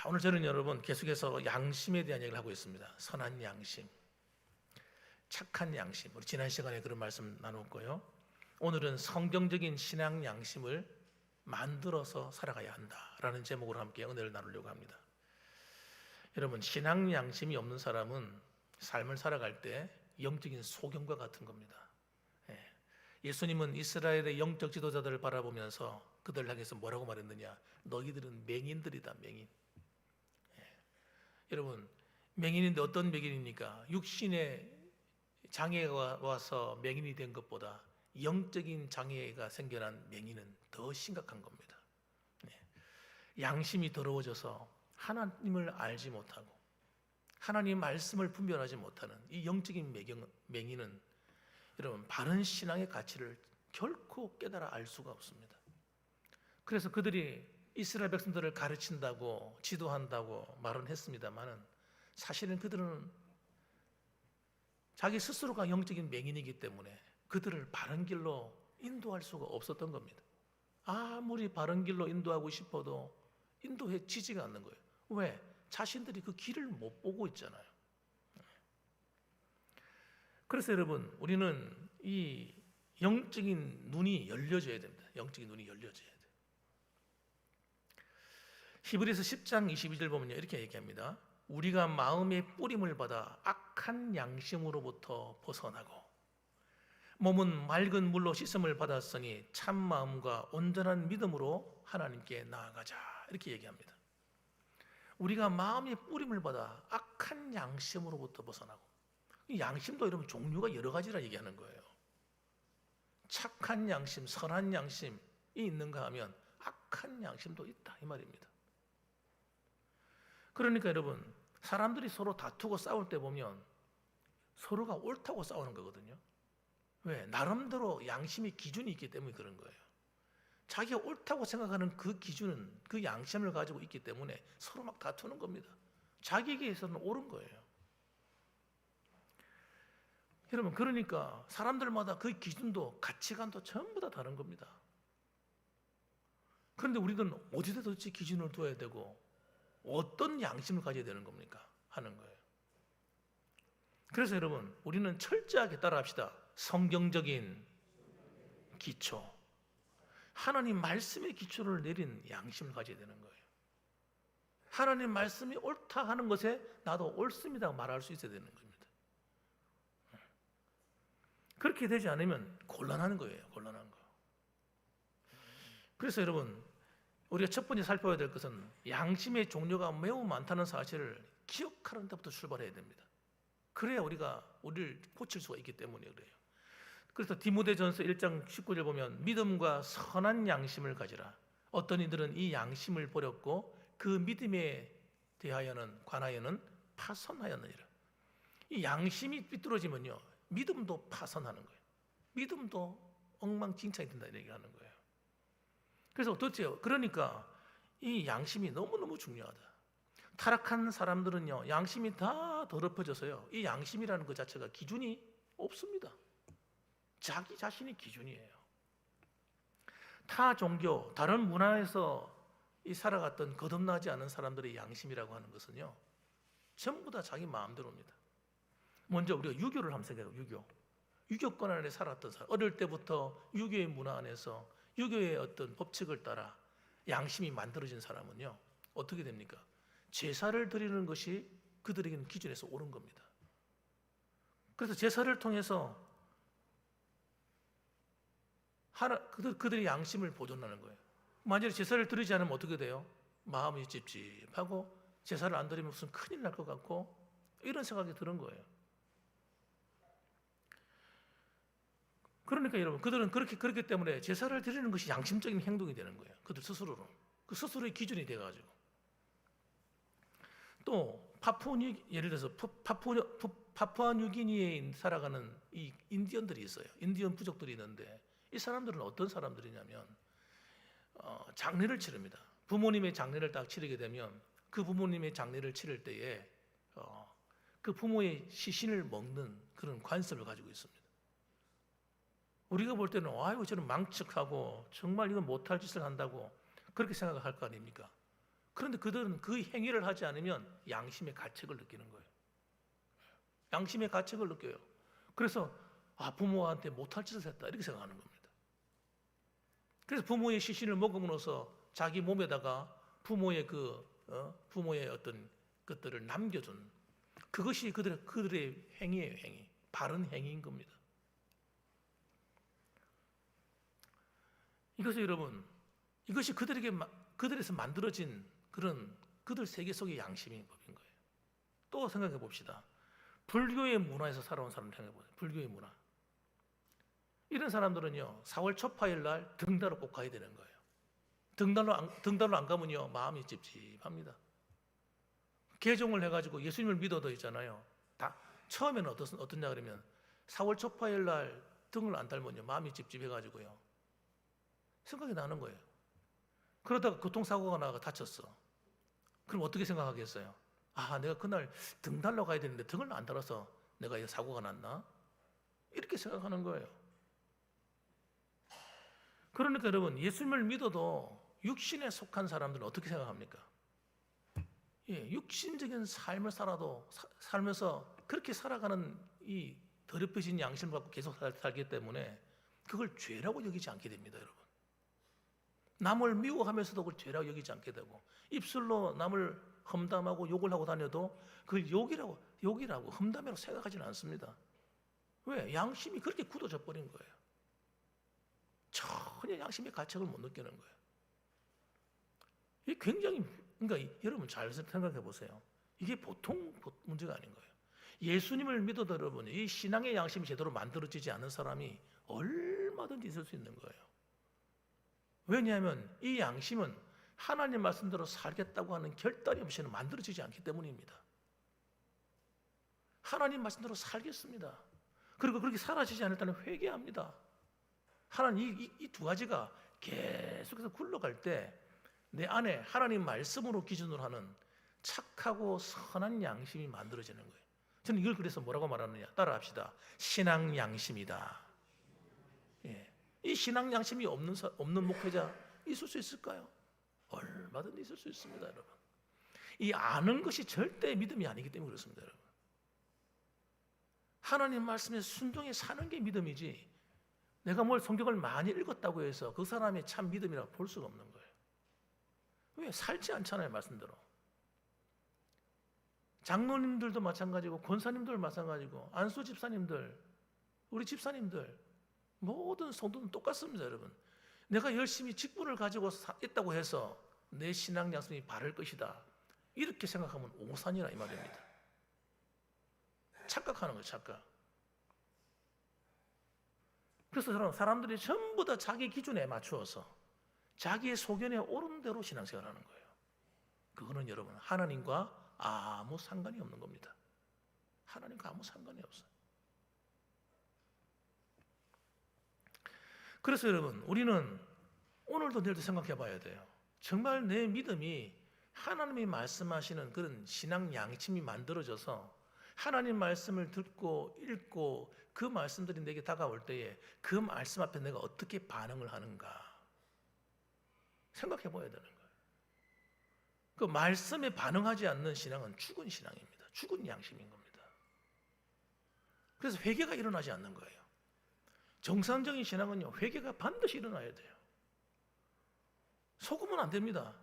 오늘 저는 여러분 계속해서 양심에 대한 얘기를 하고 있습니다. 선한 양심, 착한 양심. 우리 지난 시간에 그런 말씀 나눴고요. 오늘은 성경적인 신앙 양심을 만들어서 살아가야 한다라는 제목으로 함께 은혜를 나누려고 합니다. 여러분, 신앙 양심이 없는 사람은 삶을 살아갈 때 영적인 소경과 같은 겁니다. 예수님은 이스라엘의 영적 지도자들을 바라보면서 그들을 향해서 뭐라고 말했느냐? 너희들은 맹인들이다, 맹인. 여러분, 맹인인데 어떤 맹인입니까? 육신의 장애가 와서 맹인이 된 것보다 영적인 장애가 생겨난 맹인은 더 심각한 겁니다. 양심이 더러워져서 하나님을 알지 못하고 하나님 말씀을 분별하지 못하는 이 영적인 맹인은 여러분, 바른 신앙의 가치를 결코 깨달아 알 수가 없습니다. 그래서 그들이 이스라엘 백성들을 가르친다고 지도한다고 말은 했습니다만은 사실은 그들은 자기 스스로가 영적인 맹인이기 때문에 그들을 바른 길로 인도할 수가 없었던 겁니다. 아무리 바른 길로 인도하고 싶어도 인도해지지가 않는 거예요. 왜? 자신들이 그 길을 못 보고 있잖아요. 그래서 여러분, 우리는 이 영적인 눈이 열려져야 됩니다. 영적인 눈이 열려져야 돼요. 히브리서 10장 22절 보면요, 이렇게 얘기합니다. 우리가 마음의 뿌림을 받아 악한 양심으로부터 벗어나고 몸은 맑은 물로 씻음을 받았으니 참 마음과 온전한 믿음으로 하나님께 나아가자, 이렇게 얘기합니다. 우리가 마음의 뿌림을 받아 악한 양심으로부터 벗어나고, 이 양심도 여러분 종류가 여러 가지라 얘기하는 거예요. 착한 양심, 선한 양심이 있는가 하면 악한 양심도 있다, 이 말입니다. 그러니까 여러분, 사람들이 서로 다투고 싸울 때 보면 서로가 옳다고 싸우는 거거든요. 왜? 나름대로 양심의 기준이 있기 때문에 그런 거예요. 자기가 옳다고 생각하는 그 기준은, 그 양심을 가지고 있기 때문에 서로 막 다투는 겁니다. 자기에게서는 옳은 거예요. 여러분, 그러니까 사람들마다 그 기준도 가치관도 전부 다 다른 겁니다. 그런데 우리는 어디다 도대체 기준을 둬야 되고 어떤 양심을 가져야 되는 겁니까? 하는 거예요. 그래서 여러분, 우리는 철저하게 따라합시다. 성경적인 기초, 하나님 말씀의 기초를 내린 양심을 가져야 되는 거예요. 하나님 말씀이 옳다 하는 것에 나도 옳습니다 말할 수 있어야 되는 겁니다. 그렇게 되지 않으면 곤란한 거예요. 곤란한 거. 그래서 여러분, 우리가 첫 번째 살펴야 될 것은 양심의 종류가 매우 많다는 사실을 기억하는 데부터 출발해야 됩니다. 그래야 우리가 우리를 고칠 수가 있기 때문에 그래요. 그래서 디모데전서 1장 19절 보면 믿음과 선한 양심을 가지라. 어떤 이들은 이 양심을 버렸고 그 믿음에 관하여는 파선하였느니라. 이 양심이 삐뚤어지면요, 믿음도 파선하는 거예요. 믿음도 엉망진창이 된다, 이렇게 하는 거예요. 그래서 어떻죠? 그러니까 이 양심이 너무너무 중요하다. 타락한 사람들은요, 양심이 다 더럽혀져서요, 이 양심이라는 것 자체가 기준이 없습니다. 자기 자신이 기준이에요. 타 종교, 다른 문화에서 살아갔던 거듭나지 않은 사람들의 양심이라고 하는 것은요, 전부 다 자기 마음대로입니다. 먼저 우리가 유교를 한번 생각해요. 유교권 안에 살았던 사람, 어릴 때부터 유교의 문화 안에서 유교의 어떤 법칙을 따라 양심이 만들어진 사람은요, 어떻게 됩니까? 제사를 드리는 것이 그들에게는 기준에서 옳은 겁니다. 그래서 제사를 통해서 그들의 양심을 보존하는 거예요. 만약에 제사를 드리지 않으면 어떻게 돼요? 마음이 찝찝하고 제사를 안 드리면 무슨 큰일 날 것 같고 이런 생각이 드는 거예요. 그러니까 여러분, 그들은 그렇기 때문에 제사를 드리는 것이 양심적인 행동이 되는 거예요. 그들 스스로로. 그 스스로의 기준이 돼가지고. 또 예를 들어서 파푸아뉴기니에 살아가는 이 인디언들이 있어요. 인디언 부족들이 있는데 이 사람들은 어떤 사람들이냐면 장례를 치릅니다. 부모님의 장례를 딱 치르게 되면 그 부모님의 장례를 치를 때에 그 부모의 시신을 먹는 그런 관습을 가지고 있습니다. 우리가 볼 때는 아이고 저는 망측하고 정말 이건 못할 짓을 한다고 그렇게 생각할 거 아닙니까? 그런데 그들은 그 행위를 하지 않으면 양심의 가책을 느끼는 거예요. 양심의 가책을 느껴요. 그래서 부모한테 못할 짓을 했다 이렇게 생각하는 겁니다. 그래서 부모의 시신을 먹음으로써 자기 몸에다가 부모의 부모의 어떤 것들을 남겨준 그것이 그들의 행위예요. 행위. 바른 행위인 겁니다. 이것이 여러분, 이것이 그들에서 만들어진 그런 그들 세계 속의 양심인 법인 거예요. 또 생각해 봅시다. 불교의 문화에서 살아온 사람 생각해 보세요. 불교의 문화. 이런 사람들은요, 4월 초파일 날 등달로 꼭 가야 되는 거예요. 등달로 안 가면요, 마음이 찝찝합니다. 개종을 해가지고 예수님을 믿어도 있잖아요. 처음에는 어떠냐 그러면 4월 초파일 날 등을 안 달면요, 마음이 찝찝해가지고요, 생각이 나는 거예요. 그러다가 교통사고가 나가 다쳤어. 그럼 어떻게 생각하겠어요? 내가 그날 등 달러 가야 되는데 등을 안 달아서 내가 이 사고가 났나? 이렇게 생각하는 거예요. 그러니까 여러분, 예수님을 믿어도 육신에 속한 사람들은 어떻게 생각합니까? 육신적인 삶을 살면서 그렇게 살아가는 이 더럽혀진 양심을 갖고 계속 살기 때문에 그걸 죄라고 여기지 않게 됩니다, 여러분. 남을 미워하면서도 그걸 죄라고 여기지 않게 되고, 입술로 남을 험담하고 욕을 하고 다녀도 그걸 욕이라고 험담이라고 생각하지는 않습니다. 왜? 양심이 그렇게 굳어져 버린 거예요. 전혀 양심의 가책을 못 느끼는 거예요. 이게 굉장히, 그러니까 여러분 잘 생각해 보세요. 이게 보통 문제가 아닌 거예요. 예수님을 믿어도 여러분, 이 신앙의 양심이 제대로 만들어지지 않은 사람이 얼마든지 있을 수 있는 거예요. 왜냐하면 이 양심은 하나님 말씀대로 살겠다고 하는 결단이 없이는 만들어지지 않기 때문입니다. 하나님 말씀대로 살겠습니다. 그리고 그렇게 사라지지 않을 때는 회개합니다. 하나님 이 두 가지가 계속해서 굴러갈 때 내 안에 하나님 말씀으로 기준으로 하는 착하고 선한 양심이 만들어지는 거예요. 저는 이걸 그래서 뭐라고 말하느냐, 따라합시다. 신앙 양심이다. 이 신앙 양심이 없는 목회자 있을 수 있을까요? 얼마든지 있을 수 있습니다, 여러분. 이 아는 것이 절대 믿음이 아니기 때문에 그렇습니다, 여러분. 하나님 말씀에 순종해 사는 게 믿음이지, 내가 성경을 많이 읽었다고 해서 그 사람의 참 믿음이라고 볼 수가 없는 거예요. 왜? 살지 않잖아요, 말씀대로. 장로님들도 마찬가지고 권사님들 마찬가지고 안수 집사님들, 우리 집사님들, 모든 성도는 똑같습니다, 여러분. 내가 열심히 직분을 가지고 있다고 해서 내 신앙 양심이 바를 것이다, 이렇게 생각하면 오산이라 이 말입니다. 착각하는 거예요, 착각. 그래서 사람들이 전부 다 자기 기준에 맞추어서 자기의 소견에 옳은 대로 신앙생활을 하는 거예요. 그거는 여러분 하나님과 아무 상관이 없는 겁니다. 하나님과 아무 상관이 없어요. 그래서 여러분, 우리는 오늘도 내일도 생각해 봐야 돼요. 정말 내 믿음이 하나님이 말씀하시는 그런 신앙 양심이 만들어져서 하나님 말씀을 듣고 읽고 그 말씀들이 내게 다가올 때에 그 말씀 앞에 내가 어떻게 반응을 하는가 생각해 봐야 되는 거예요. 그 말씀에 반응하지 않는 신앙은 죽은 신앙입니다. 죽은 양심인 겁니다. 그래서 회개가 일어나지 않는 거예요. 정상적인 신앙은요, 회개가 반드시 일어나야 돼요. 속으면 안 됩니다.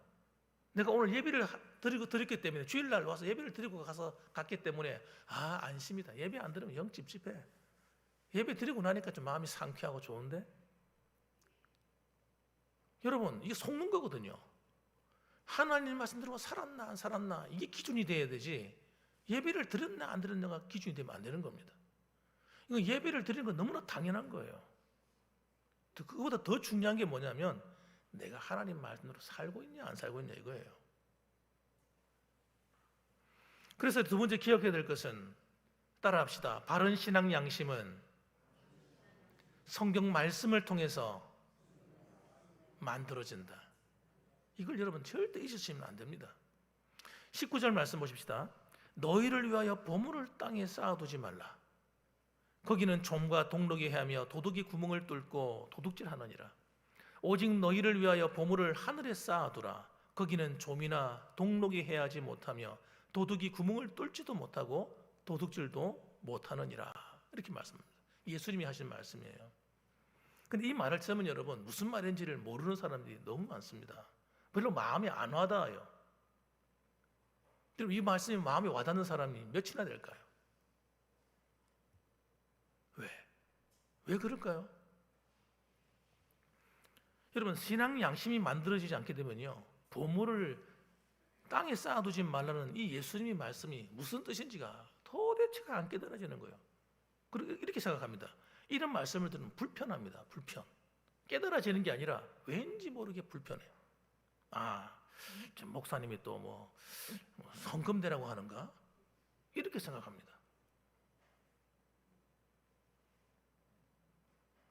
내가 오늘 예배를 드렸기 때문에, 주일날 와서 예배를 드리고 갔기 때문에 안심이다. 예배 안 드리면 영 찝찝해. 예배 드리고 나니까 좀 마음이 상쾌하고 좋은데? 여러분, 이게 속는 거거든요. 하나님 말씀 들으면 살았나 안 살았나 이게 기준이 돼야 되지, 예배를 드렸나 안 드렸나가 기준이 되면 안 되는 겁니다. 이거 예배를 드리는 건 너무나 당연한 거예요. 그거보다 더 중요한 게 뭐냐면 내가 하나님 말씀으로 살고 있냐 안 살고 있냐 이거예요. 그래서 두 번째 기억해야 될 것은, 따라합시다. 바른 신앙 양심은 성경 말씀을 통해서 만들어진다. 이걸 여러분 절대 잊으시면 안 됩니다. 19절 말씀 보십시다. 너희를 위하여 보물을 땅에 쌓아두지 말라. 거기는 좀과 동록이 헤하며 도둑이 구멍을 뚫고 도둑질하느니라. 오직 너희를 위하여 보물을 하늘에 쌓아두라. 거기는 좀이나 동록이 해하지 못하며 도둑이 구멍을 뚫지도 못하고 도둑질도 못하느니라. 이렇게 말씀합니다. 예수님이 하신 말씀이에요. 근데 이 말을 들으면 여러분 무슨 말인지를 모르는 사람들이 너무 많습니다. 별로 마음에 안 와닿아요. 여러분 이 말씀이 마음에 와닿는 사람이 몇이나 될까요? 왜 그럴까요? 여러분 신앙 양심이 만들어지지 않게 되면요 보물을 땅에 쌓아두지 말라는 이 예수님의 말씀이 무슨 뜻인지가 도대체가 안 깨달아지는 거예요. 그리고 이렇게 생각합니다. 이런 말씀을 들으면 불편합니다. 불편. 깨달아지는 게 아니라 왠지 모르게 불편해요. 저 목사님이 또 뭐 성금대라고 하는가? 이렇게 생각합니다.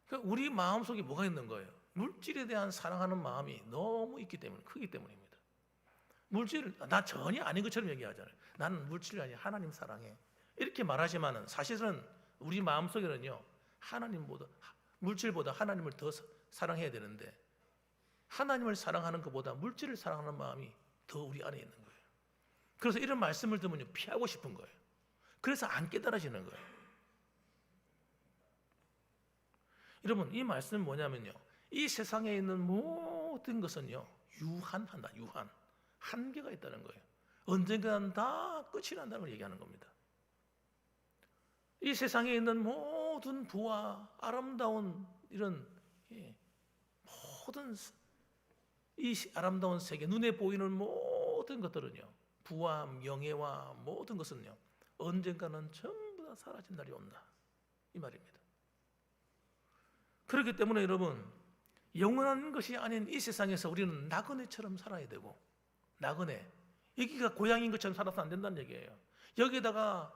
그러니까 우리 마음속에 뭐가 있는 거예요? 물질에 대한 사랑하는 마음이 너무 있기 때문에 크기 때문입니다. 물질을 나 전혀 아닌 것처럼 얘기하잖아요. 나는 물질이 아니라 하나님 사랑해. 이렇게 말하지만은 사실은 우리 마음속에는요. 하나님보다 물질보다 하나님을 더 사랑해야 되는데 하나님을 사랑하는 것보다 물질을 사랑하는 마음이 더 우리 안에 있는 거예요. 그래서 이런 말씀을 들으면 피하고 싶은 거예요. 그래서 안 깨달아지는 거예요. 여러분 이 말씀은 뭐냐면요. 이 세상에 있는 모든 것은요. 유한한다. 유한. 한계가 있다는 거예요. 언젠가는 다 끝이 난다는 걸 얘기하는 겁니다. 이 세상에 있는 모든 부와 아름다운 이런 모든 이 아름다운 세계, 눈에 보이는 모든 것들은요. 부와 명예와 모든 것은요. 언젠가는 전부 다 사라진 날이 온다. 이 말입니다. 그렇기 때문에 여러분 영원한 것이 아닌 이 세상에서 우리는 나그네처럼 살아야 되고 나그네, 여기가 고향인 것처럼 살아서 안 된다는 얘기예요. 여기에다가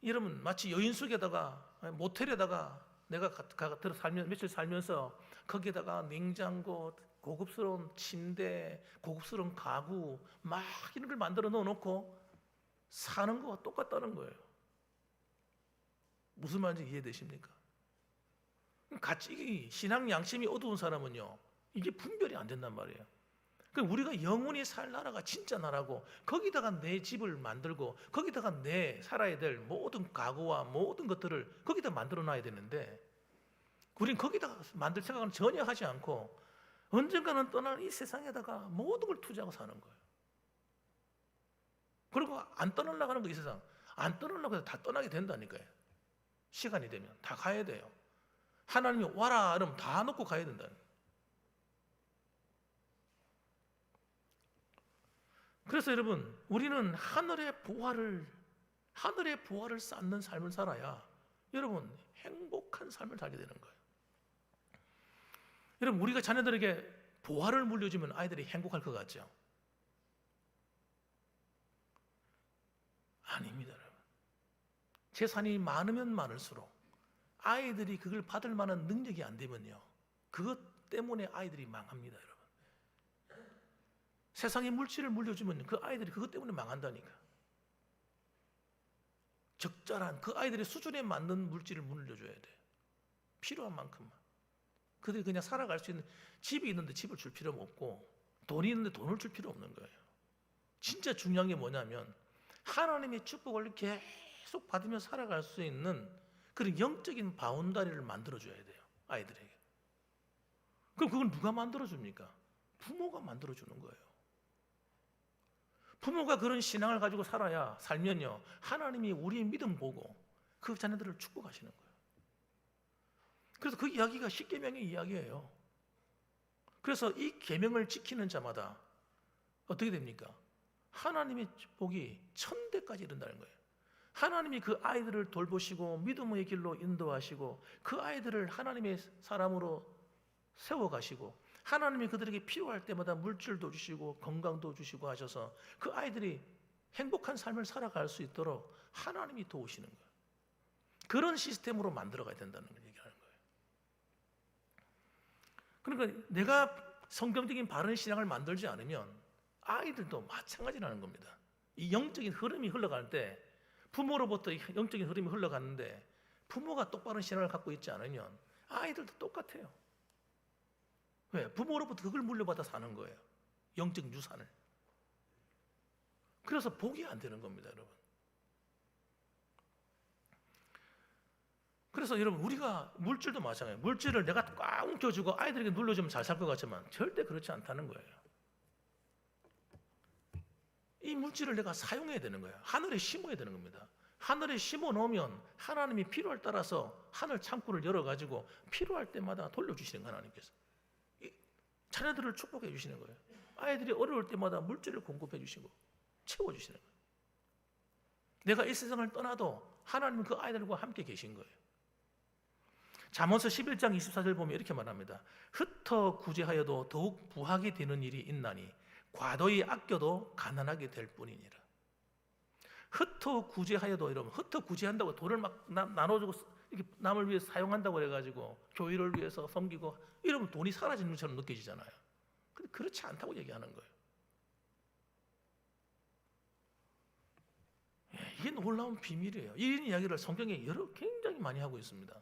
여러분 마치 여인 속에다가 모텔에다가 내가 며칠 살면서 거기에다가 냉장고, 고급스러운 침대, 고급스러운 가구 막 이런 걸 만들어 넣어놓고 사는 거와 똑같다는 거예요. 무슨 말인지 이해되십니까? 같이 신앙 양심이 어두운 사람은요 이게 분별이 안 된단 말이에요. 그러니까 우리가 영원히 살 나라가 진짜 나라고 거기다가 내 집을 만들고 거기다가 내 살아야 될 모든 가구와 모든 것들을 거기다 만들어 놔야 되는데 우린 거기다가 만들 생각은 전혀 하지 않고 언젠가는 떠날 이 세상에다가 모든 걸 투자하고 사는 거예요. 그리고 안 떠나려고 하는 거 이 세상 안 떠나려고 해서 다 떠나게 된다니까요. 시간이 되면 다 가야 돼요. 하나님이 와라 그러면 다 놓고 가야 된다는 거예요. 그래서 여러분 우리는 하늘의 보화를 쌓는 삶을 살아야 여러분 행복한 삶을 살게 되는 거예요. 여러분 우리가 자녀들에게 보화를 물려주면 아이들이 행복할 것 같죠? 아닙니다 여러분. 재산이 많으면 많을수록 아이들이 그걸 받을 만한 능력이 안 되면요 그것 때문에 아이들이 망합니다 여러분. 세상에 물질을 물려주면 그 아이들이 그것 때문에 망한다니까. 적절한 그 아이들의 수준에 맞는 물질을 물려줘야 돼. 필요한 만큼만. 그들이 그냥 살아갈 수 있는 집이 있는데 집을 줄 필요 없고 돈이 있는데 돈을 줄 필요 없는 거예요. 진짜 중요한 게 뭐냐면 하나님의 축복을 계속 받으며 살아갈 수 있는 그런 영적인 바운다리를 만들어줘야 돼요. 아이들에게. 그럼 그걸 누가 만들어줍니까? 부모가 만들어주는 거예요. 부모가 그런 신앙을 가지고 살면요 하나님이 우리의 믿음 보고 그 자녀들을 축복하시는 거예요. 그래서 그 이야기가 십계명의 이야기예요. 그래서 이 계명을 지키는 자마다 어떻게 됩니까? 하나님의 복이 천대까지 이른다는 거예요. 하나님이 그 아이들을 돌보시고 믿음의 길로 인도하시고 그 아이들을 하나님의 사람으로 세워가시고 하나님이 그들에게 필요할 때마다 물질도 주시고 건강도 주시고 하셔서 그 아이들이 행복한 삶을 살아갈 수 있도록 하나님이 도우시는 거예요. 그런 시스템으로 만들어가야 된다는 걸 얘기하는 거예요. 그러니까 내가 성경적인 바른 신앙을 만들지 않으면 아이들도 마찬가지라는 겁니다. 이 영적인 흐름이 흘러갈 때 부모로부터 영적인 흐름이 흘러가는데 부모가 똑바른 신앙을 갖고 있지 않으면 아이들도 똑같아요. 왜? 부모로부터 그걸 물려받아 사는 거예요. 영적 유산을. 그래서 복이 안 되는 겁니다, 여러분. 그래서 여러분, 우리가 물질도 마찬가지예요. 물질을 내가 꽉 뭉쳐주고 아이들에게 눌러주면 잘 살 것 같지만 절대 그렇지 않다는 거예요. 이 물질을 내가 사용해야 되는 거예요. 하늘에 심어야 되는 겁니다. 하늘에 심어 놓으면 하나님이 필요에 따라서 하늘 창구를 열어가지고 필요할 때마다 돌려주시는 거예요. 하나님께서 자녀들을 축복해 주시는 거예요. 아이들이 어려울 때마다 물질을 공급해 주시고 채워주시는 거예요. 내가 이 세상을 떠나도 하나님은 그 아이들과 함께 계신 거예요. 잠언서 11장 24절 보면 이렇게 말합니다. 흩어 구제하여도 더욱 부하게 되는 일이 있나니 과도히 아껴도 가난하게 될 뿐이니라. 흩어 구제하여도, 여러분, 흩어 구제한다고 돈을 막 나눠주고 이렇게 남을 위해서 사용한다고 해가지고 교회를 위해서 섬기고 이러면 돈이 사라지는 것처럼 느껴지잖아요. 근데 그렇지 않다고 얘기하는 거예요. 이게 놀라운 비밀이에요. 이런 이야기를 성경에 굉장히 많이 하고 있습니다.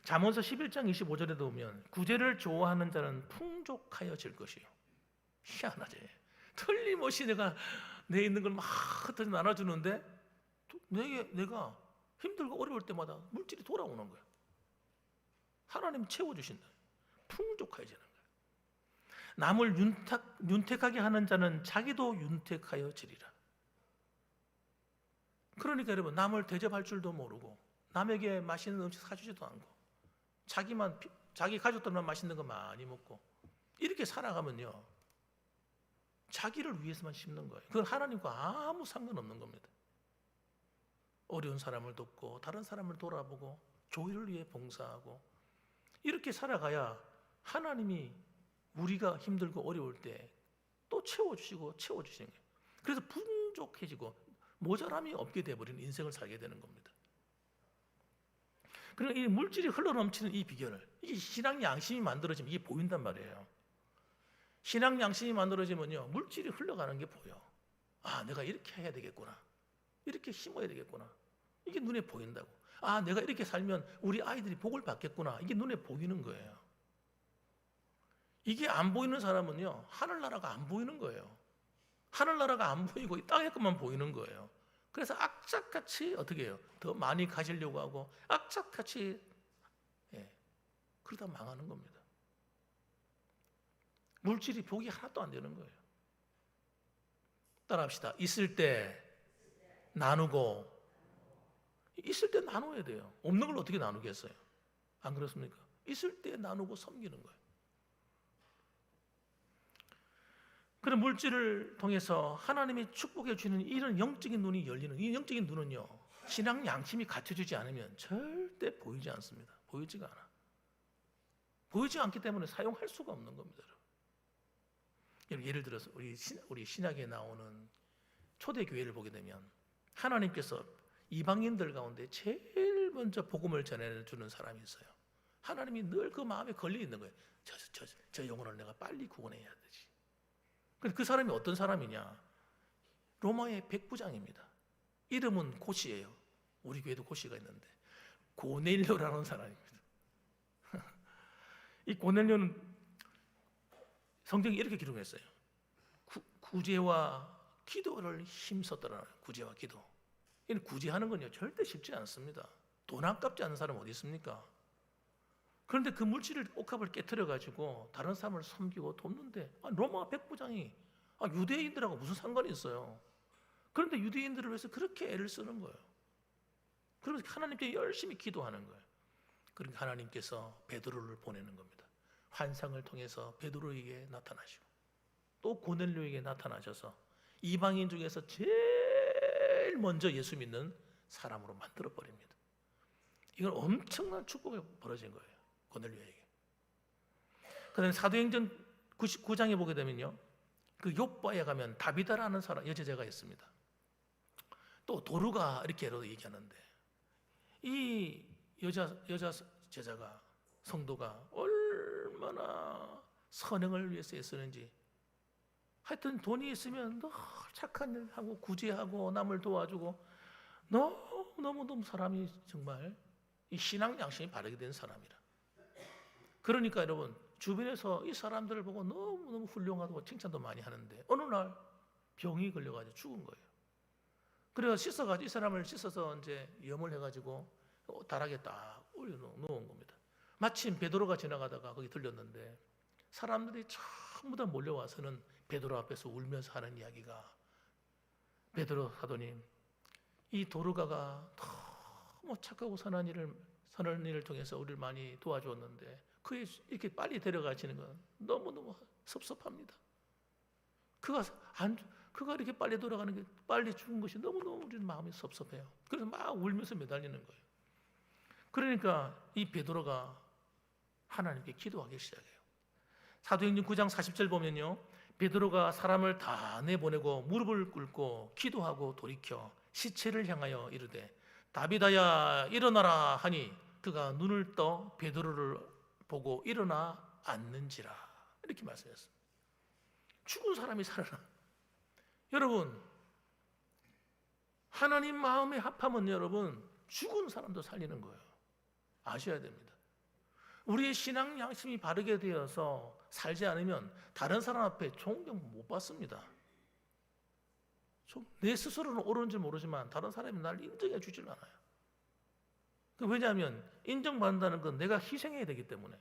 잠언서 11장 25절에도 보면 구제를 좋아하는 자는 풍족하여질 것이요. 희한하지. 틀림없이 내가 내 있는 걸 막 흩어져 나눠주는데 내가 힘들고 어려울 때마다 물질이 돌아오는 거야. 하나님 채워주신다. 풍족해지는 거야. 남을 윤택하게 하는 자는 자기도 윤택하여지리라. 그러니까 여러분, 남을 대접할 줄도 모르고 남에게 맛있는 음식 사주지도 않고 자기 가족들만 맛있는 거 많이 먹고 이렇게 살아가면요, 자기를 위해서만 심는 거예요. 그건 하나님과 아무 상관없는 겁니다. 어려운 사람을 돕고 다른 사람을 돌아보고 교회를 위해 봉사하고 이렇게 살아가야 하나님이 우리가 힘들고 어려울 때 또 채워주시고 채워주시는 거예요. 그래서 풍족해지고 모자람이 없게 되어버리는 인생을 살게 되는 겁니다. 그리고 이 물질이 흘러넘치는 이 비결을, 이게 신앙 양심이 만들어지면 이게 보인단 말이에요. 신앙 양심이 만들어지면요, 물질이 흘러가는 게 보여. 아, 내가 이렇게 해야 되겠구나. 이렇게 심어야 되겠구나. 이게 눈에 보인다고. 아, 내가 이렇게 살면 우리 아이들이 복을 받겠구나. 이게 눈에 보이는 거예요. 이게 안 보이는 사람은요, 하늘나라가 안 보이는 거예요. 하늘나라가 안 보이고 이 땅의 것만 보이는 거예요. 그래서 악착같이 어떻게 해요? 더 많이 가지려고 하고 악착같이 그러다 망하는 겁니다. 물질이 복이 하나도 안 되는 거예요. 따라합시다. 있을 때 나누고, 있을 때 나눠야 돼요. 없는 걸 어떻게 나누겠어요? 안 그렇습니까? 있을 때 나누고 섬기는 거예요. 그런 물질을 통해서 하나님이 축복해 주는 이런 영적인 눈이 열리는, 이 영적인 눈은요, 신앙 양심이 갖춰지지 않으면 절대 보이지 않습니다. 보이지가 않아. 보이지 않기 때문에 사용할 수가 없는 겁니다. 예를 들어서 우리 신약에 나오는 초대교회를 보게 되면 하나님께서 이방인들 가운데 제일 먼저 복음을 전해주는 사람이 있어요. 하나님이 늘 그 마음에 걸려 있는 거예요. 저 영혼을 내가 빨리 구원해야 되지. 그 사람이 어떤 사람이냐? 로마의 백부장입니다. 이름은 고시예요. 우리 교회도 고시가 있는데 고넬료라는 사람입니다. 이 고넬료는 성경이 이렇게 기록했어요. 구제와 기도를 힘썼더라. 구제와 기도. 구제하는 건요, 절대 쉽지 않습니다. 돈 아깝지 않은 사람 어디 있습니까? 그런데 그 물질을, 옥합을 깨트려 가지고 다른 사람을 섬기고 돕는데, 로마 백부장이 유대인들하고 무슨 상관이 있어요? 그런데 유대인들을 위해서 그렇게 애를 쓰는 거예요. 그러면서 하나님께 열심히 기도하는 거예요. 그러니까 하나님께서 베드로를 보내는 겁니다. 환상을 통해서 베드로에게 나타나시고 또 고넬료에게 나타나셔서 이방인 중에서 제일 먼저 예수 믿는 사람으로 만들어 버립니다. 이건 엄청난 축복이 벌어진 거예요. 고넬료에게. 그다음에 사도행전 99장에 보게 되면요, 그 욥바에 가면 다비다라는 사람, 여제자가 있습니다. 또 도루가 이렇게도 얘기하는데, 이 여자 제자가, 성도가 얼마나 선행을 위해서 애쓰는지, 하여튼 돈이 있으면 늘 착한 일 하고 구제하고 남을 도와주고 너무 사람이 정말 이 신앙 양심이 바르게 된 사람이라. 그러니까 여러분, 주변에서 이 사람들을 보고 너무 훌륭하다고 칭찬도 많이 하는데 어느 날 병이 걸려가지고 죽은 거예요. 그래서 씻어가지고 이 사람을 씻어서 이제 염을 해가지고 다락에 딱 올려놓은 겁니다. 마침 베드로가 지나가다가 거기 들렸는데 사람들이 전부 다 몰려와서는 베드로 앞에서 울면서 하는 이야기가, 베드로 사도님, 이 도르가가 너무 착하고 선한 일을 통해서 우리를 많이 도와주었는데 그에 이렇게 빨리 데려가시는 건 너무너무 섭섭합니다. 그가 이렇게 빨리 돌아가는 게, 빨리 죽은 것이 너무너무 우리 마음이 섭섭해요. 그래서 막 울면서 매달리는 거예요. 그러니까 이 베드로가 하나님께 기도하기 시작해요. 사도행전 9장 40절 보면요, 베드로가 사람을 다 내보내고 무릎을 꿇고 기도하고 돌이켜 시체를 향하여 이르되 다비다야 일어나라 하니 그가 눈을 떠 베드로를 보고 일어나 앉는지라, 이렇게 말씀했습니다. 죽은 사람이 살아나. 여러분, 하나님 마음에 합하면 여러분 죽은 사람도 살리는 거예요. 아셔야 됩니다. 우리의 신앙 양심이 바르게 되어서 살지 않으면 다른 사람 앞에 존경 못 받습니다. 내 스스로는 옳은지 모르지만 다른 사람이 날 인정해 주질 않아요. 왜냐하면 인정받는다는 건 내가 희생해야 되기 때문에,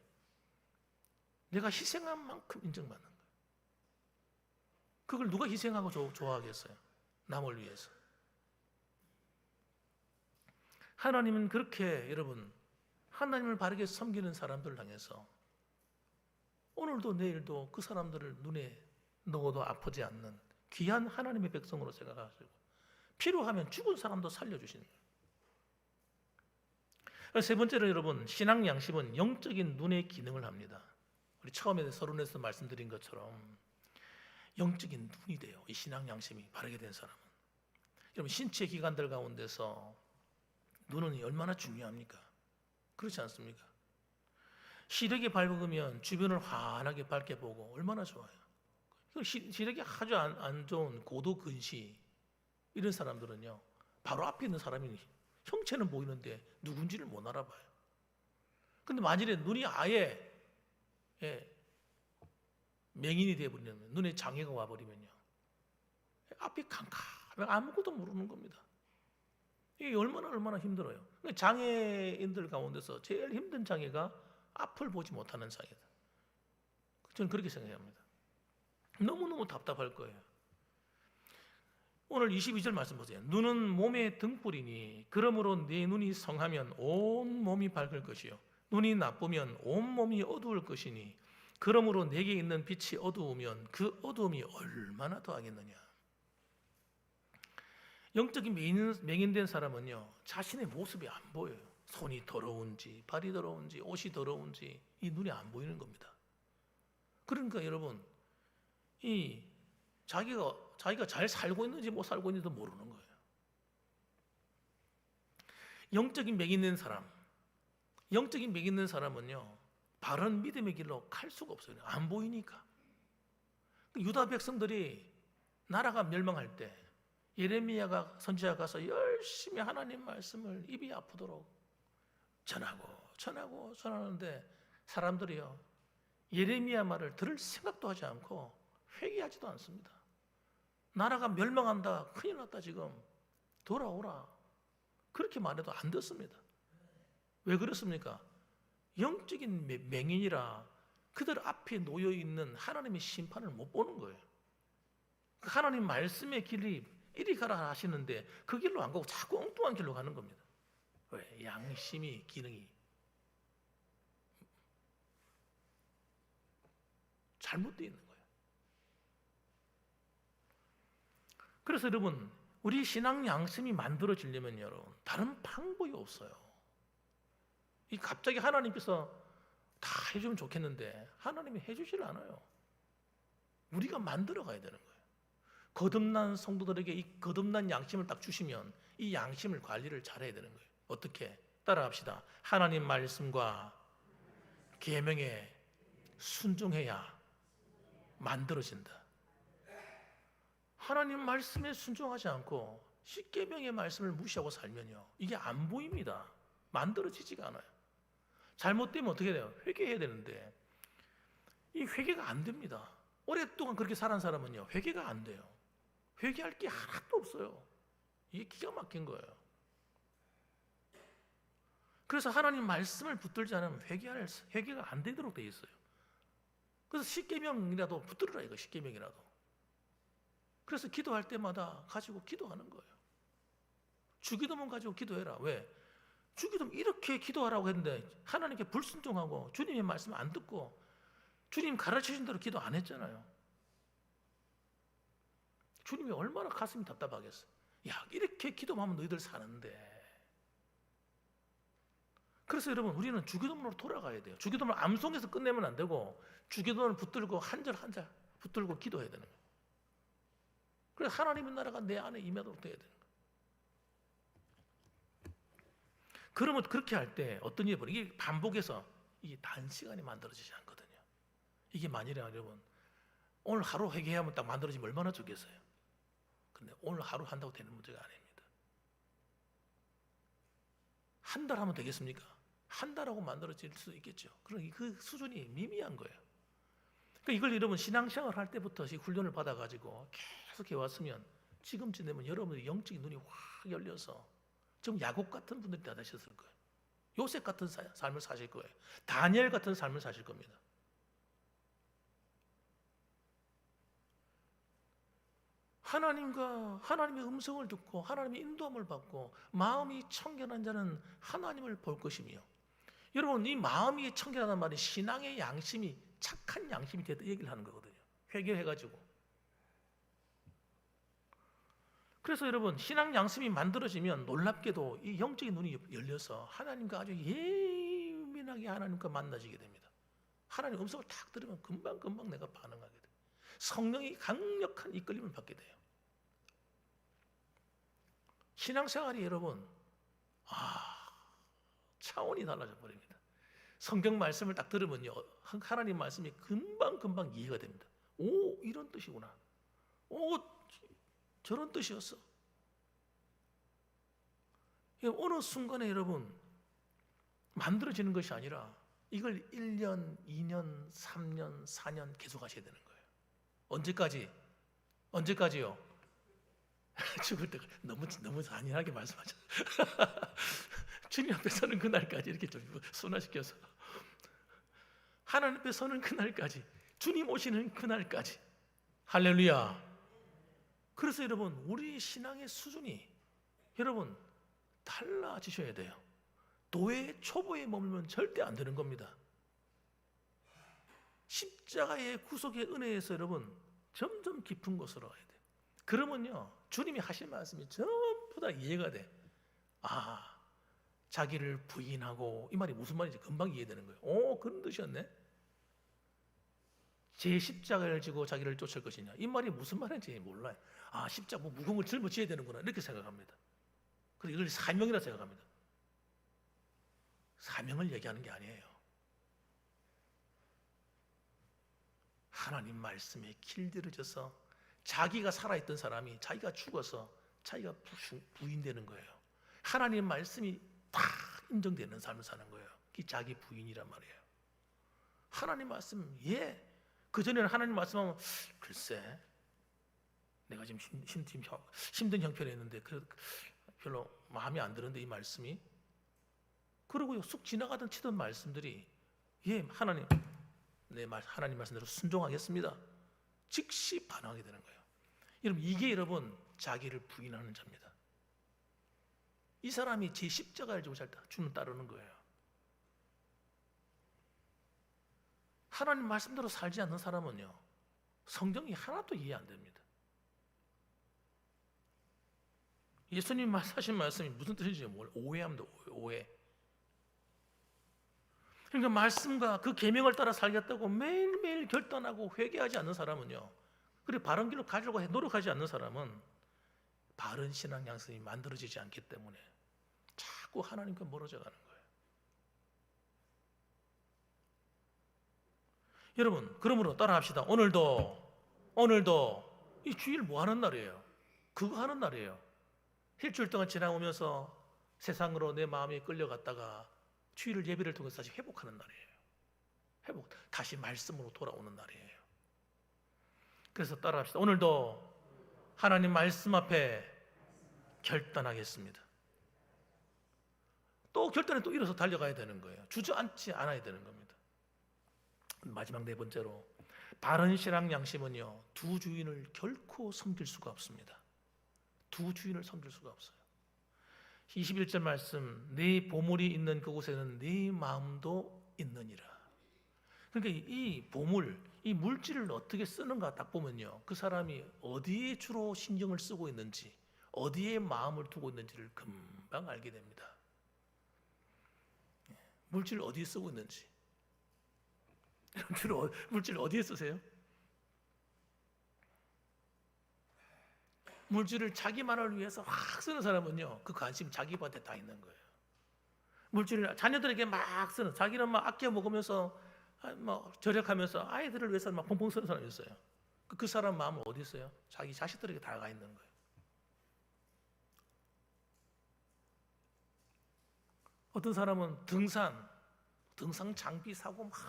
내가 희생한 만큼 인정받는 거예요. 그걸 누가 희생하고 좋아하겠어요? 남을 위해서. 하나님은 그렇게 여러분, 하나님을 바르게 섬기는 사람들을 향해서 오늘도 내일도 그 사람들을 눈에 넣어도 아프지 않는 귀한 하나님의 백성으로 생각하시고 필요하면 죽은 사람도 살려주시는 거예요. 세 번째로 여러분, 신앙 양심은 영적인 눈의 기능을 합니다. 우리 처음에 서론에서 말씀드린 것처럼 영적인 눈이 돼요. 이 신앙 양심이 바르게 된 사람은. 여러분, 신체 기관들 가운데서 눈은 얼마나 중요합니까? 그렇지 않습니까? 시력이 밝으면 주변을 환하게 밝게 보고 얼마나 좋아요. 시력이 아주 안 좋은 고도 근시 이런 사람들은요, 바로 앞에 있는 사람이 형체는 보이는데 누군지를 못 알아봐요. 근데 만일에 눈이 아예 맹인이 되어버리면, 눈에 장애가 와버리면요, 앞이 캄캄하면 아무것도 모르는 겁니다. 이게 얼마나 힘들어요. 장애인들 가운데서 제일 힘든 장애가 앞을 보지 못하는 장애다. 저는 그렇게 생각합니다. 너무너무 답답할 거예요. 오늘 22절 말씀 보세요. 눈은 몸의 등불이니 그러므로 내 눈이 성하면 온 몸이 밝을 것이요 눈이 나쁘면 온 몸이 어두울 것이니 그러므로 내게 있는 빛이 어두우면 그 어두움이 얼마나 더하겠느냐. 영적인 맹인된 사람은요, 자신의 모습이 안 보여요. 손이 더러운지 발이 더러운지 옷이 더러운지 이 눈이 안 보이는 겁니다. 그러니까 여러분, 이 자기가 잘 살고 있는지 못 살고 있는지도 모르는 거예요. 영적인 맹인된 사람은요, 바른 믿음의 길로 갈 수가 없어요. 안 보이니까. 유다 백성들이 나라가 멸망할 때 예레미야가 선지자가 가서 열심히 하나님 말씀을 입이 아프도록 전하는데 사람들이요, 예레미야 말을 들을 생각도 하지 않고 회개하지도 않습니다. 나라가 멸망한다, 큰일 났다, 지금 돌아오라, 그렇게 말해도 안 듣습니다. 왜 그렇습니까? 영적인 맹인이라 그들 앞에 놓여있는 하나님의 심판을 못 보는 거예요. 하나님 말씀의 길이 이리 가라 하시는데 그 길로 안 가고 자꾸 엉뚱한 길로 가는 겁니다. 왜? 양심이 기능이 잘못되어 있는 거예요. 그래서 여러분, 우리 신앙 양심이 만들어지려면 여러분, 다른 방법이 없어요. 이 갑자기 하나님께서 다 해주면 좋겠는데 하나님이 해주질 않아요. 우리가 만들어 가야 되는 거예요. 거듭난 성도들에게 이 거듭난 양심을 딱 주시면 이 양심을 관리를 잘해야 되는 거예요. 어떻게? 따라합시다. 하나님 말씀과 계명에 순종해야 만들어진다. 하나님 말씀에 순종하지 않고 십계명의 말씀을 무시하고 살면요, 이게 안 보입니다. 만들어지지가 않아요. 잘못되면 어떻게 돼요? 회개해야 되는데 이 회개가 안 됩니다. 오랫동안 그렇게 살은 사람은요, 회개가 안 돼요. 회개할 게 하나도 없어요. 이게 기가 막힌 거예요. 그래서 하나님 말씀을 붙들지 않으면 회개가 안 되도록 돼 있어요. 그래서 십계명이라도 붙들으라 이거, 십계명이라도. 그래서 기도할 때마다 가지고 기도하는 거예요. 주기도문 가지고 기도해라. 왜? 주기도문 이렇게 기도하라고 했는데 하나님께 불순종하고 주님의 말씀 안 듣고 주님 가르치신 대로 기도 안 했잖아요. 주님이 얼마나 가슴이 답답하겠어. 야, 이렇게 기도하면 너희들 사는데. 그래서 여러분, 우리는 주기도문으로 돌아가야 돼요. 주기도문을 암송해서 끝내면 안 되고 주기도문을 붙들고 한 절 한 절 붙들고 기도해야 되는 거예요. 그래서 하나님의 나라가 내 안에 임하도록 돼야 되는 거예요. 그러면 그렇게 할 때 어떤 일이 벌어요? 이게 반복해서 이게 단시간에 만들어지지 않거든요. 이게 만일에 여러분 오늘 하루 회개하면 딱 만들어지면 얼마나 좋겠어요. 근데 오늘 하루 한다고 되는 문제가 아닙니다. 한 달 하면 되겠습니까? 한 달하고 만들어질 수 있겠죠. 그럼 그 수준이 미미한 거예요. 그러니까 이걸 여러분 신앙생활 할 때부터 훈련을 받아가지고 계속 해왔으면 지금쯤 되면 여러분의 영적인 눈이 확 열려서 좀 야곱 같은 분들이 다 되셨을 거예요. 요셉 같은 삶을 사실 거예요. 다니엘 같은 삶을 사실 겁니다. 하나님의 음성을 듣고 하나님의 인도함을 받고 마음이 청결한 자는 하나님을 볼 것이며, 여러분 이 마음이 청결하다는 말이 신앙의 양심이 착한 양심이 됐다 얘기를 하는 거거든요. 회개해가지고. 그래서 여러분 신앙 양심이 만들어지면 놀랍게도 이 영적인 눈이 열려서 하나님과 아주 예민하게 하나님과 만나지게 됩니다. 하나님 음성을 탁 들으면 금방 내가 반응하게 돼요. 성령이 강력한 이끌림을 받게 돼요. 신앙생활이 여러분 차원이 달라져 버립니다. 성경 말씀을 딱 들으면요, 하나님 말씀이 금방 이해가 됩니다. 오, 이런 뜻이구나. 오, 저런 뜻이었어. 어느 순간에 여러분 만들어지는 것이 아니라 이걸 1년, 2년, 3년, 4년 계속 하셔야 되는 거예요. 언제까지요? 죽을 때까지. 너무 잔인하게 말씀하셨어요. 주님 앞에 서는 그날까지 이렇게 좀 순화시켜서 하나님 앞에 서는 그날까지, 주님 오시는 그날까지. 할렐루야. 그래서 여러분 우리 신앙의 수준이 여러분 달라지셔야 돼요. 도의 초보에 머물면 절대 안 되는 겁니다. 십자가의 구속의 은혜에서 여러분 점점 깊은 곳으로 가야 돼요. 그러면요 주님이 하신 말씀이 전부 다 이해가 돼. 자기를 부인하고, 이 말이 무슨 말인지 금방 이해되는 거예요. 오, 그런 뜻이었네. 제 십자가를 지고 자기를 쫓을 것이냐, 이 말이 무슨 말인지 몰라요. 십자가 무거운 걸 짊어져야 되는구나 이렇게 생각합니다. 그리고 이걸 사명이라 생각합니다. 사명을 얘기하는 게 아니에요. 하나님 말씀에 길들여져서 자기가 살아있던 사람이 자기가 죽어서 자기가 부인되는 거예요. 하나님 말씀이 다 인정되는 삶을 사는 거예요. 그게 자기 부인이란 말이에요. 하나님 말씀, 그전에는 하나님 말씀하면 글쎄 내가 지금 힘든 형편에 있는데 별로 마음에 안 드는데 이 말씀이, 그러고 쑥 지나가던 치던 말씀들이 하나님 하나님 말씀대로 순종하겠습니다. 즉시 반응하게 되는 거예요. 여러분 이게 여러분 자기를 부인하는 자입니다. 이 사람이 제 십자가를 지고 주는 따르는 거예요. 하나님 말씀대로 살지 않는 사람은요 성경이 하나도 이해 안 됩니다. 예수님 하신 말씀이 무슨 뜻인지 오해합니다. 오해. 그러니까 말씀과 그 계명을 따라 살겠다고 매일매일 결단하고 회개하지 않는 사람은요, 그리고 바른 길로 가려고 노력하지 않는 사람은 바른 신앙 양심이 만들어지지 않기 때문에 자꾸 하나님과 멀어져 가는 거예요. 여러분 그러므로 따라합시다. 오늘도 이 주일 뭐 하는 날이에요? 그거 하는 날이에요. 일주일 동안 지나오면서 세상으로 내 마음이 끌려갔다가 주일을 예배를 통해서 다시 회복하는 날이에요. 다시 말씀으로 돌아오는 날이에요. 그래서 따라합시다. 오늘도 하나님 말씀 앞에 결단하겠습니다. 또 결단에 또 일어서 달려가야 되는 거예요. 주저앉지 않아야 되는 겁니다. 마지막 네 번째로, 바른 신앙 양심은요, 두 주인을 결코 섬길 수가 없습니다. 두 주인을 섬길 수가 없어요. 21절 말씀, 네 보물이 있는 그곳에는 네 마음도 있느니라. 그러니까 이 보물, 이 물질을 어떻게 쓰는가 딱 보면요, 그 사람이 어디에 주로 신경을 쓰고 있는지, 어디에 마음을 두고 있는지를 금방 알게 됩니다. 물질을 어디에 쓰고 있는지. 주로 물질을 어디에 쓰세요? 물질을 자기만을 위해서 확 쓰는 사람은요, 그 관심 자기 밭에 다 있는 거예요. 물질을 자녀들에게 막 쓰는, 자기는 막 아껴 먹으면서 뭐 절약하면서 아이들을 위해서 막 펑펑 쓰는 사람이 있어요. 그 사람 마음은 어디 있어요? 자기 자식들에게 다 가 있는 거예요. 어떤 사람은 등산 장비 사고 막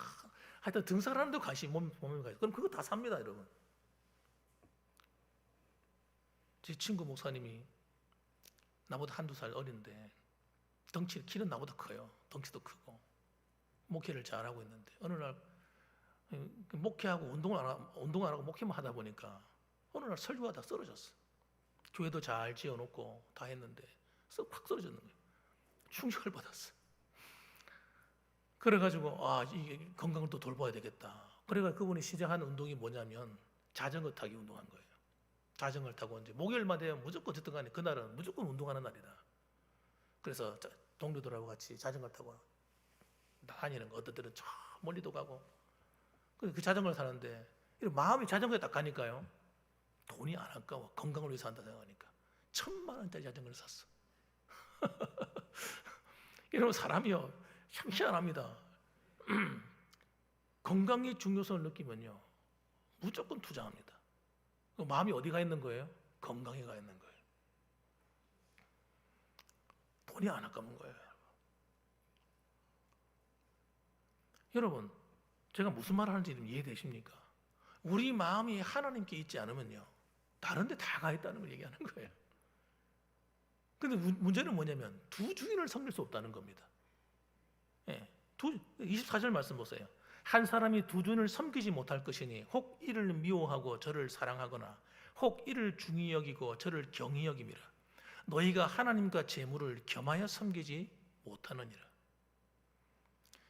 하여튼 등산하는 데 관심이 몸에 가요. 그럼 그거 다 삽니다, 여러분. 제 친구 목사님이 나보다 한두 살 어린데 키는 나보다 커요. 덩치도 크고 목회를 잘하고 있는데 어느 날 목회하고 운동 안 하고 목회만 하다 보니까 어느 날 설교하다 쓰러졌어. 교회도 잘 지어놓고 다 했는데 확 쓰러졌는 거예요. 충격을 받았어. 그래가지고 이게 건강을 또 돌봐야 되겠다. 그래가 그분이 시작한 운동이 뭐냐면 자전거 타기 운동한 거예요. 자전거를 타고 이제 목요일만 되면 무조건 어쨌든 간에 그날은 무조건 운동하는 날이다. 그래서 동료들하고 같이 자전거 타고 다니는 거, 어떤 때는 저 멀리도 가고. 그 자전거를 타는데 마음이 자전거에 딱 가니까요, 돈이 안 아까워. 건강을 위해서 한다 생각하니까 1,000만 원짜리 자전거를 샀어. 이러면 사람이요 참 희한합니다. 건강의 중요성을 느끼면요 무조건 투자합니다. 마음이 어디 가 있는 거예요? 건강에 가 있는 거예요. 돈이 안 아까운 거예요. 여러분, 제가 무슨 말을 하는지 이해되십니까? 우리 마음이 하나님께 있지 않으면요 다른 데 다 가 있다는 걸 얘기하는 거예요. 근데 문제는 뭐냐면 두 주인을 섬길 수 없다는 겁니다. 24절 말씀 보세요. 한 사람이 두 주인을 섬기지 못할 것이니 혹 이를 미워하고 저를 사랑하거나 혹 이를 중히 여기고 저를 경히 여김이라. 너희가 하나님과 재물을 겸하여 섬기지 못하느니라.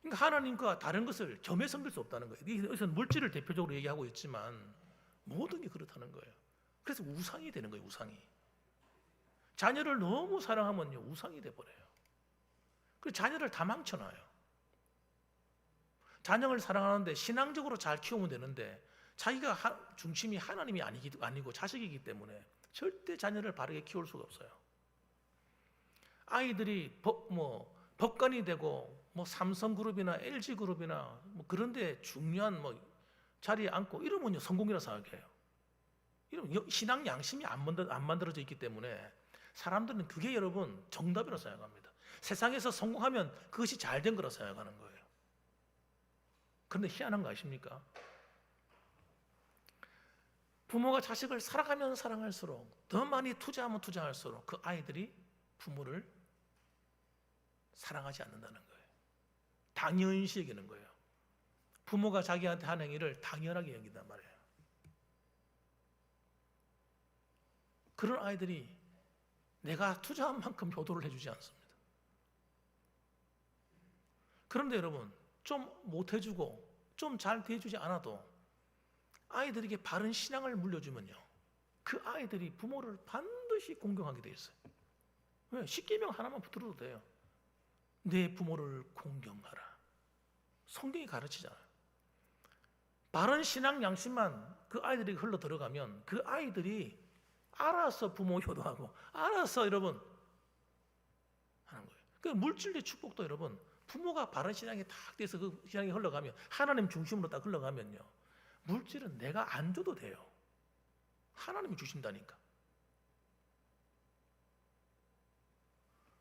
그러니까 하나님과 다른 것을 겸해 섬길 수 없다는 거예요. 여기서 물질을 대표적으로 얘기하고 있지만 모든 게 그렇다는 거예요. 그래서 우상이 되는 거예요. 우상이. 자녀를 너무 사랑하면요 우상이 돼버려요. 그래서 자녀를 다 망쳐놔요. 자녀를 사랑하는데 신앙적으로 잘 키우면 되는데 자기가 중심이 하나님이 아니고 자식이기 때문에 절대 자녀를 바르게 키울 수가 없어요. 아이들이 법관이 되고 삼성그룹이나 LG그룹이나 그런데 중요한 자리에 앉고 이러면요 성공이라 생각해요. 이러면 신앙 양심이 안 만들어져 있기 때문에 사람들은 그게 여러분 정답이라고 생각합니다. 세상에서 성공하면 그것이 잘된 거라고 생각하는 거예요. 그런데 희한한 거 아십니까? 부모가 자식을 사랑하면 사랑할수록 더 많이 투자하면 투자할수록 그 아이들이 부모를 사랑하지 않는다는 거예요. 당연시 여기는 거예요. 부모가 자기한테 하는 행위를 당연하게 여긴단 말이에요. 그런 아이들이 내가 투자한 만큼 효도를 해주지 않습니다. 그런데 여러분 좀 못해주고 좀 잘 대해주지 않아도 아이들에게 바른 신앙을 물려주면요 그 아이들이 부모를 반드시 공경하게 돼 있어요. 왜? 십계명 하나만 붙들어도 돼요. 내 부모를 공경하라. 성경이 가르치잖아요. 바른 신앙 양심만 그 아이들에게 흘러 들어가면 그 아이들이 알아서 부모 효도하고 알아서 여러분 하는 거예요. 그 물질의 축복도 여러분 부모가 바른 신앙이 딱 돼서 그 신앙이 흘러가면 하나님 중심으로 딱 흘러가면요 물질은 내가 안 줘도 돼요. 하나님이 주신다니까.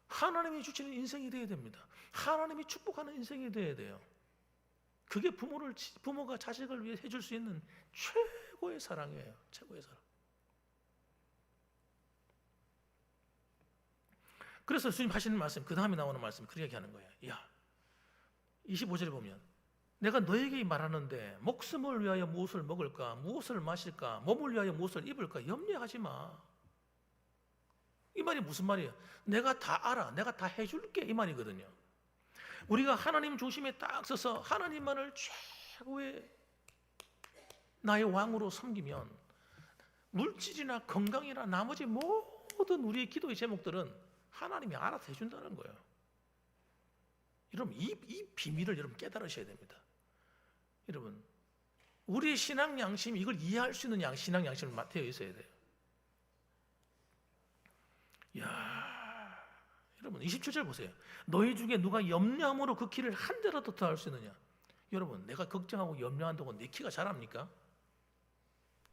하나님이 주시는 인생이 돼야 됩니다. 하나님이 축복하는 인생이 돼야 돼요. 그게 부모가 자식을 위해 해줄 수 있는 최고의 사랑이에요. 최고의 사랑. 그래서 주님 하시는 말씀, 그 다음에 나오는 말씀, 그렇게 얘기하는 거예요. 야, 25절에 보면 내가 너에게 말하는데 목숨을 위하여 무엇을 먹을까, 무엇을 마실까, 몸을 위하여 무엇을 입을까 염려하지 마. 이 말이 무슨 말이에요? 내가 다 알아, 내가 다 해줄게, 이 말이거든요. 우리가 하나님 중심에 딱 서서 하나님만을 최고의 나의 왕으로 섬기면 물질이나 건강이나 나머지 모든 우리의 기도의 제목들은 하나님이 알아서 해준다는 거예요. 여러분, 이 비밀을 여러분 깨달으셔야 됩니다. 여러분, 우리의 신앙 양심이 이걸 이해할 수 있는 신앙 양심을 되어 있어야 돼요. 야, 여러분 27절 보세요. 너희 중에 누가 염려함으로 그 키를 한 자라도 더 할 수 있느냐? 여러분, 내가 걱정하고 염려한다고 내 키가 자랍니까?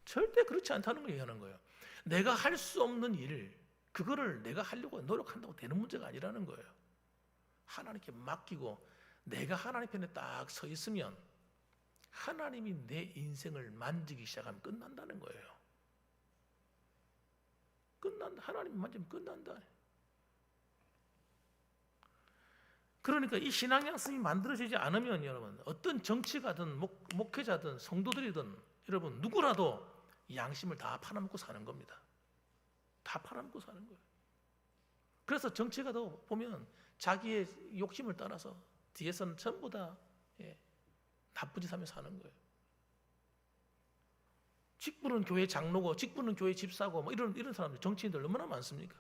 절대 그렇지 않다는 걸 얘기하는 거예요. 내가 할 수 없는 일, 그거를 내가 하려고 노력한다고 되는 문제가 아니라는 거예요. 하나님께 맡기고 내가 하나님 편에 딱 서 있으면 하나님이 내 인생을 만지기 시작하면 끝난다는 거예요. 끝난다. 하나님 만지면 끝난다. 그러니까 이 신앙 양심이 만들어지지 않으면 여러분, 어떤 정치가든 목회자든 성도들이든 여러분 누구라도 양심을 다 팔아먹고 사는 겁니다. 다 팔아먹고 사는 거예요. 그래서 정치가도 보면 자기의 욕심을 따라서 뒤에서는 전부 다 나쁜 짓 하며 사는 거예요. 직분은 교회 장로고 직분은 교회 집사고 뭐 이런 사람들, 정치인들 얼마나 많습니까?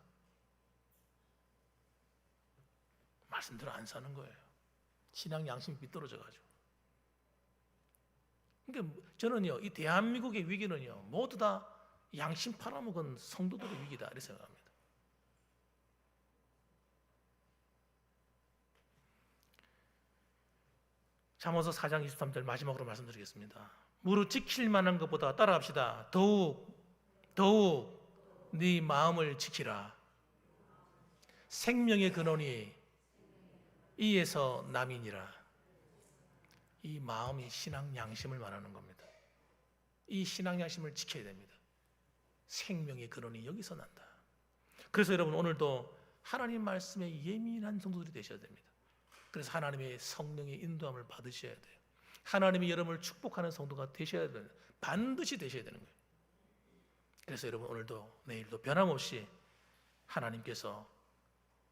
말씀대로 안 사는 거예요. 신앙 양심이 삐뚤어져 가지고. 그러니까 저는요, 이 대한민국의 위기는요, 모두 다 양심 팔아먹은 성도들의 위기다 이렇게 생각합니다. 잠언서 4장 23절 마지막으로 말씀드리겠습니다. 무릇 지킬 만한 것보다 따라합시다. 더욱 네 마음을 지키라. 생명의 근원이 이에서 남이니라. 이 마음이 신앙 양심을 말하는 겁니다. 이 신앙 양심을 지켜야 됩니다. 생명의 근원이 여기서 난다. 그래서 여러분 오늘도 하나님 말씀에 예민한 성도들이 되셔야 됩니다. 그래서 하나님의 성령의 인도함을 받으셔야 돼요. 하나님이 여러분을 축복하는 성도가 되셔야 돼요. 반드시 되셔야 되는 거예요. 그래서 여러분 오늘도 내일도 변함없이 하나님께서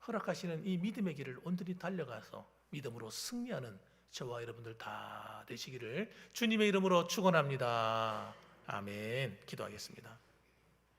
허락하시는 이 믿음의 길을 온전히 달려가서 믿음으로 승리하는 저와 여러분들 다 되시기를 주님의 이름으로 축원합니다. 아멘. 기도하겠습니다.